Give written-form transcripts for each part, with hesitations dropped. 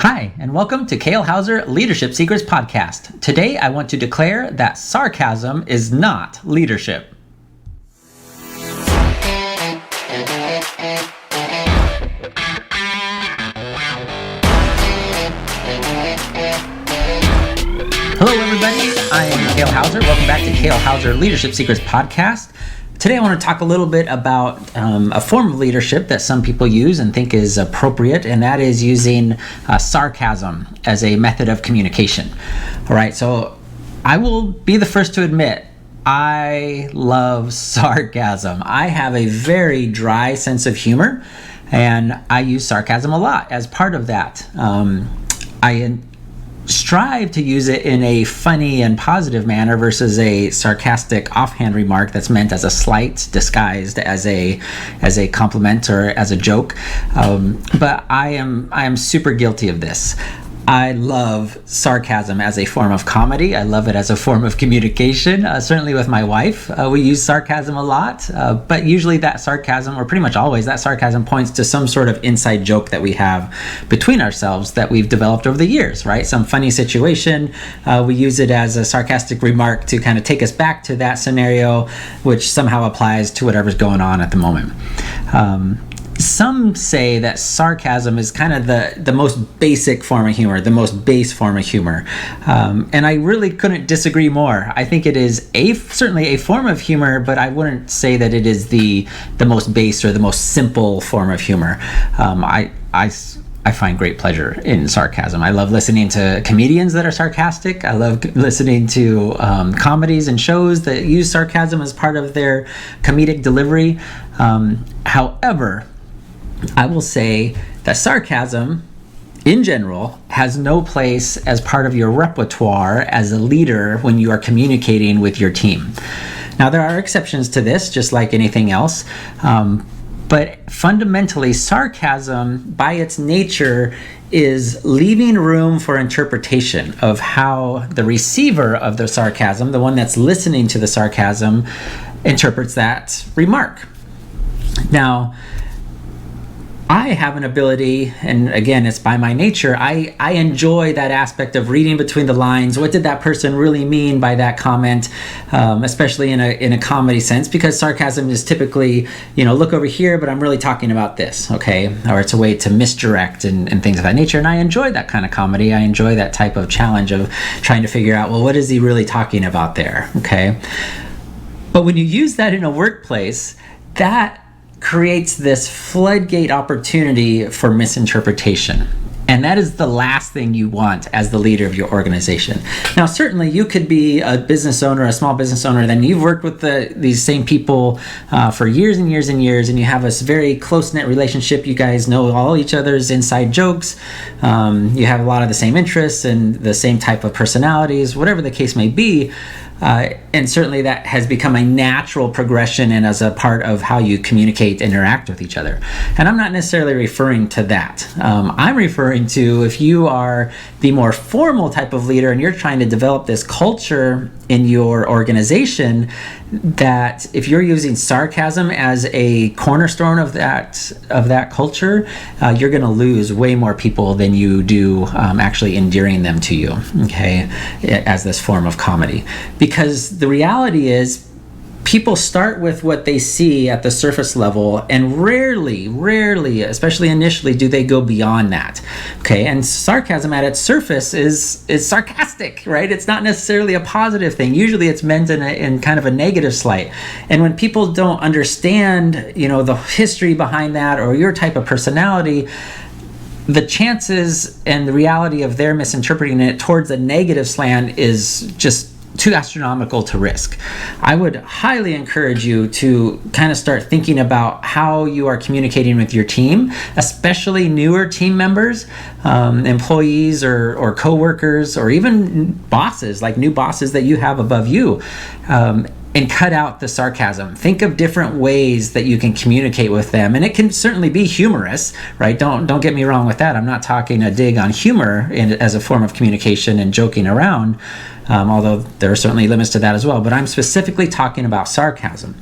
Hi, and welcome to Kale Houser Leadership Secrets podcast. Today, I want to declare that sarcasm is not leadership. Hello, everybody. I am Kale Houser. Welcome back to Kale Houser Leadership Secrets podcast. Today, I want to talk a little bit about a form of leadership that some people use and think is appropriate, and that is using sarcasm as a method of communication. All right, so I will be the first to admit, I love sarcasm. I have a very dry sense of humor, and I use sarcasm a lot as part of that. I strive to use it in a funny and positive manner versus a sarcastic offhand remark that's meant as a slight disguised as a compliment or as a joke. But I am super guilty of this. I love sarcasm as a form of comedy. I love it as a form of communication. Certainly with my wife, we use sarcasm a lot, but usually that sarcasm, or pretty much always, that sarcasm points to some sort of inside joke that we have between ourselves that we've developed over the years, right? Some funny situation. We use it as a sarcastic remark to kind of take us back to that scenario, which somehow applies to whatever's going on at the moment. Some say that sarcasm is kind of the most basic form of humor, the most base form of humor. And I really couldn't disagree more. I think it is certainly a form of humor, but I wouldn't say that it is the most base or the most simple form of humor. I find great pleasure in sarcasm. I love listening to comedians that are sarcastic. I love listening to comedies and shows that use sarcasm as part of their comedic delivery. However, I will say that sarcasm, in general, has no place as part of your repertoire as a leader when you are communicating with your team. Now, there are exceptions to this, just like anything else, but fundamentally, sarcasm, by its nature, is leaving room for interpretation of how the receiver of the sarcasm, the one that's listening to the sarcasm, interprets that remark. Now, I have an ability, and again, it's by my nature, I enjoy that aspect of reading between the lines. What did that person really mean by that comment, especially in a comedy sense, because sarcasm is typically, look over here, but I'm really talking about this, okay? Or it's a way to misdirect and things of that nature, and I enjoy that kind of comedy. I enjoy that type of challenge of trying to figure out, well, what is he really talking about there, okay? But when you use that in a workplace, that creates this floodgate opportunity for misinterpretation. And that is the last thing you want as the leader of your organization. Now, certainly you could be a business owner, a small business owner, then you've worked with these same people for years and years and years, and you have this very close-knit relationship. You guys know all each other's inside jokes. You have a lot of the same interests and the same type of personalities, whatever the case may be. And certainly that has become a natural progression and as a part of how you communicate and interact with each other. And I'm not necessarily referring to that. I'm referring to if you are the more formal type of leader and you're trying to develop this culture in your organization, that if you're using sarcasm as a cornerstone of that culture, you're going to lose way more people than you do actually endearing them to you, okay, as this form of comedy. Because the reality is, people start with what they see at the surface level, and rarely, especially initially, do they go beyond that. Okay, and sarcasm at its surface is sarcastic, right? It's not necessarily a positive thing. Usually it's meant in kind of a negative slight. And when people don't understand, the history behind that or your type of personality, the chances and the reality of their misinterpreting it towards a negative slant is just too astronomical to risk. I would highly encourage you to kind of start thinking about how you are communicating with your team, especially newer team members, employees or coworkers, or even bosses, like new bosses that you have above you. And cut out the sarcasm. Think of different ways that you can communicate with them. And it can certainly be humorous, right? Don't get me wrong with that. I'm not talking a dig on humor as a form of communication and joking around, although there are certainly limits to that as well. But I'm specifically talking about sarcasm.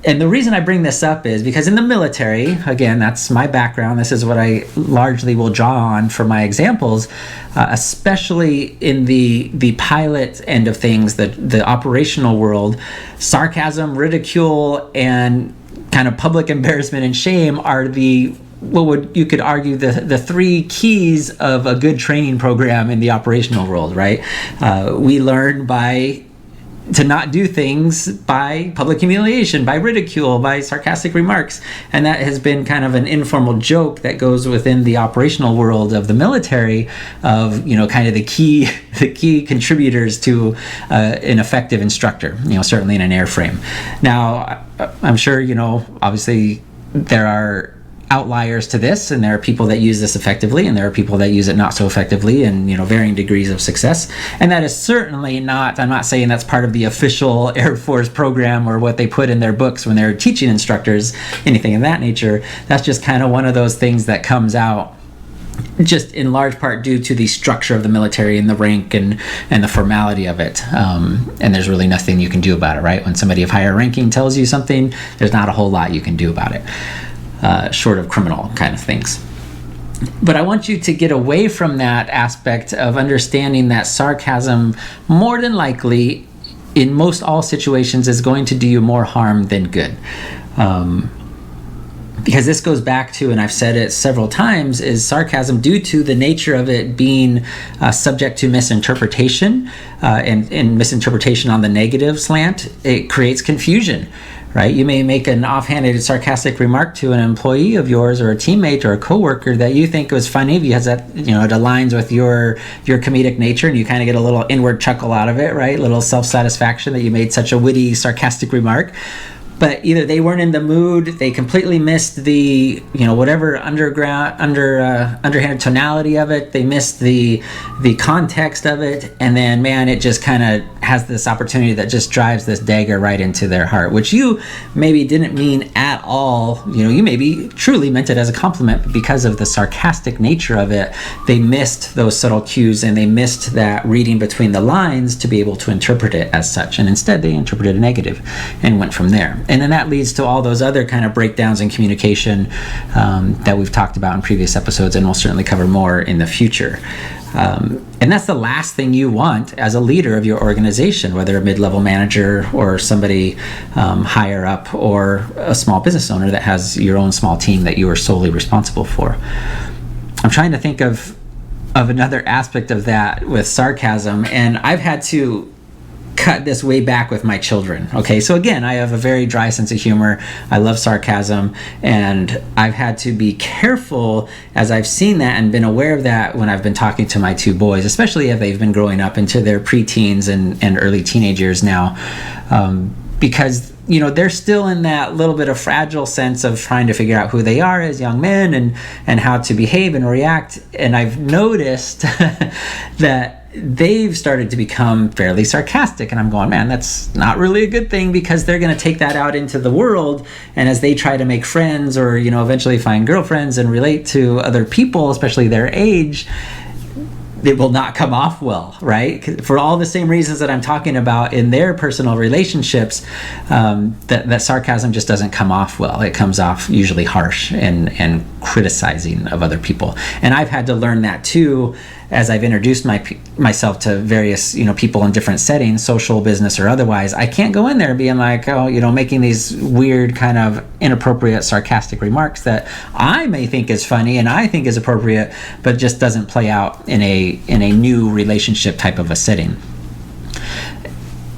And the reason I bring this up is because in the military, again, that's my background. This is what I largely will draw on for my examples, especially in the pilot end of things, the operational world. Sarcasm, ridicule, and kind of public embarrassment and shame are you could argue the three keys of a good training program in the operational world, right? We learn to not do things by public humiliation, by ridicule, by sarcastic remarks. And that has been kind of an informal joke that goes within the operational world of the military of, kind of the key contributors to an effective instructor, certainly in an airframe. Now, I'm sure, obviously there are outliers to this, and there are people that use this effectively, and there are people that use it not so effectively, and varying degrees of success. And that is certainly not, I'm not saying that's part of the official Air Force program or what they put in their books when they're teaching instructors, anything of that nature. That's just kind of one of those things that comes out just in large part due to the structure of the military and the rank and the formality of it. And there's really nothing you can do about it, right? When somebody of higher ranking tells you something, there's not a whole lot you can do about it. Short of criminal kind of things. But I want you to get away from that aspect of understanding that sarcasm, more than likely, in most all situations, is going to do you more harm than good. Because this goes back to, and I've said it several times, is sarcasm, due to the nature of it being subject to misinterpretation, and misinterpretation on the negative slant, it creates confusion. Right? You may make an offhanded, sarcastic remark to an employee of yours or a teammate or a coworker that you think was funny because that, it aligns with your comedic nature, and you kind of get a little inward chuckle out of it, right? A little self-satisfaction that you made such a witty, sarcastic remark. But either they weren't in the mood, they completely missed the, whatever underhanded tonality of it, they missed the context of it, and then, man, it just kind of has this opportunity that just drives this dagger right into their heart, which you maybe didn't mean at all. You maybe truly meant it as a compliment, but because of the sarcastic nature of it, they missed those subtle cues, and they missed that reading between the lines to be able to interpret it as such, and instead they interpreted a negative and went from there. And then that leads to all those other kind of breakdowns in communication that we've talked about in previous episodes, and we'll certainly cover more in the future. And that's the last thing you want as a leader of your organization, whether a mid-level manager or somebody higher up, or a small business owner that has your own small team that you are solely responsible for. I'm trying to think of another aspect of that with sarcasm, and I've had to cut this way back with my children. Okay, so again, I have a very dry sense of humor. I love sarcasm, and I've had to be careful as I've seen that and been aware of that when I've been talking to my two boys, especially if they've been growing up into their preteens and early teenage years now, because they're still in that little bit of fragile sense of trying to figure out who they are as young men and how to behave and react. And I've noticed that they've started to become fairly sarcastic, and I'm going, man, that's not really a good thing, because they're going to take that out into the world, and as they try to make friends or eventually find girlfriends and relate to other people, especially their age, it will not come off well, right? For all the same reasons that I'm talking about in their personal relationships, that sarcasm just doesn't come off well. It comes off usually harsh and criticizing of other people. And I've had to learn that too, as I've introduced myself to various people in different settings, social, business, or otherwise. I can't go in there being like, making these weird kind of inappropriate, sarcastic remarks that I may think is funny and I think is appropriate, but just doesn't play out in a new relationship type of a setting.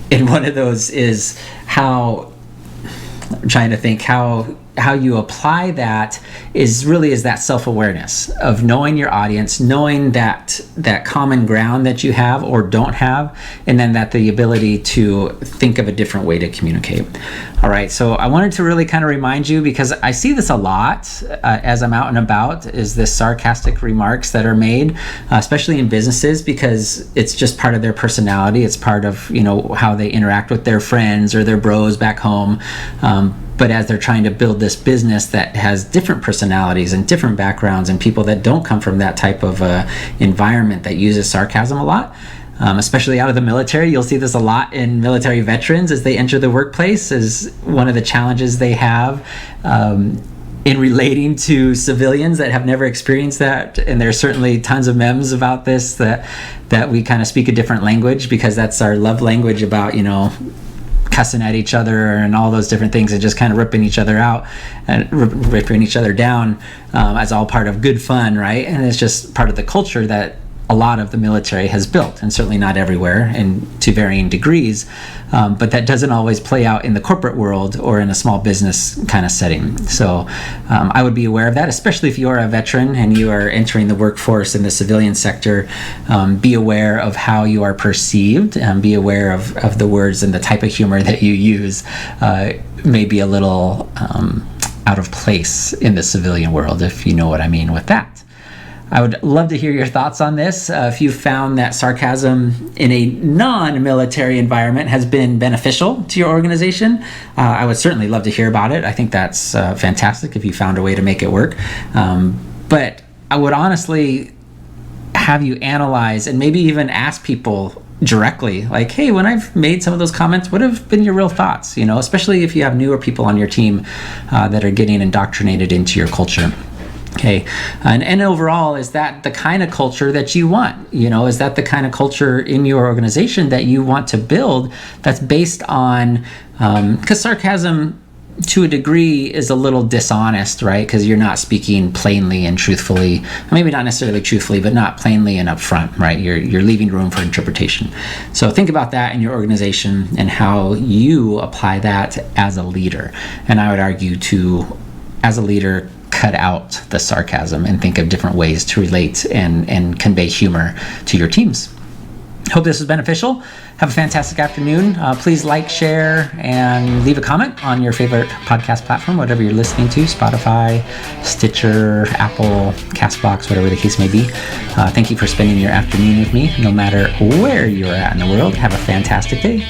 And one of those is how, I'm trying to think how you apply that is that self-awareness of knowing your audience, knowing that common ground that you have or don't have, and then that the ability to think of a different way to communicate. All right, so I wanted to really kind of remind you, because I see this a lot as I'm out and about, is this sarcastic remarks that are made, especially in businesses, because it's just part of their personality. It's part of how they interact with their friends or their bros back home. But as they're trying to build this business that has different personalities and different backgrounds and people that don't come from that type of environment that uses sarcasm a lot, especially out of the military. You'll see this a lot in military veterans as they enter the workplace, as one of the challenges they have in relating to civilians that have never experienced that. And there's certainly tons of memes about this, that we kind of speak a different language because that's our love language, about, cussing at each other and all those different things, and just kind of ripping each other out and ripping each other down, as all part of good fun, right? And it's just part of the culture that a lot of the military has built, and certainly not everywhere and to varying degrees, but that doesn't always play out in the corporate world or in a small business kind of setting. So I would be aware of that, especially if you are a veteran and you are entering the workforce in the civilian sector. Be aware of how you are perceived, and be aware of the words and the type of humor that you use may be a little out of place in the civilian world, if you know what I mean with that. I would love to hear your thoughts on this. If you found that sarcasm in a non-military environment has been beneficial to your organization, I would certainly love to hear about it. I think that's fantastic if you found a way to make it work. But I would honestly have you analyze and maybe even ask people directly, like, hey, when I've made some of those comments, what have been your real thoughts? Especially if you have newer people on your team that are getting indoctrinated into your culture. Okay, and overall, is that the kind of culture that you want? Is that the kind of culture in your organization that you want to build, that's based on, because sarcasm to a degree is a little dishonest, right? Because you're not speaking plainly and truthfully, maybe not necessarily truthfully, but not plainly and upfront, right? You're leaving room for interpretation. So think about that in your organization and how you apply that as a leader. And I would argue as a leader, cut out the sarcasm and think of different ways to relate and convey humor to your teams. Hope this was beneficial. Have a fantastic afternoon. Please like, share, and leave a comment on your favorite podcast platform, whatever you're listening to, Spotify, Stitcher, Apple, CastBox, whatever the case may be. Thank you for spending your afternoon with me. No matter where you're at in the world, have a fantastic day.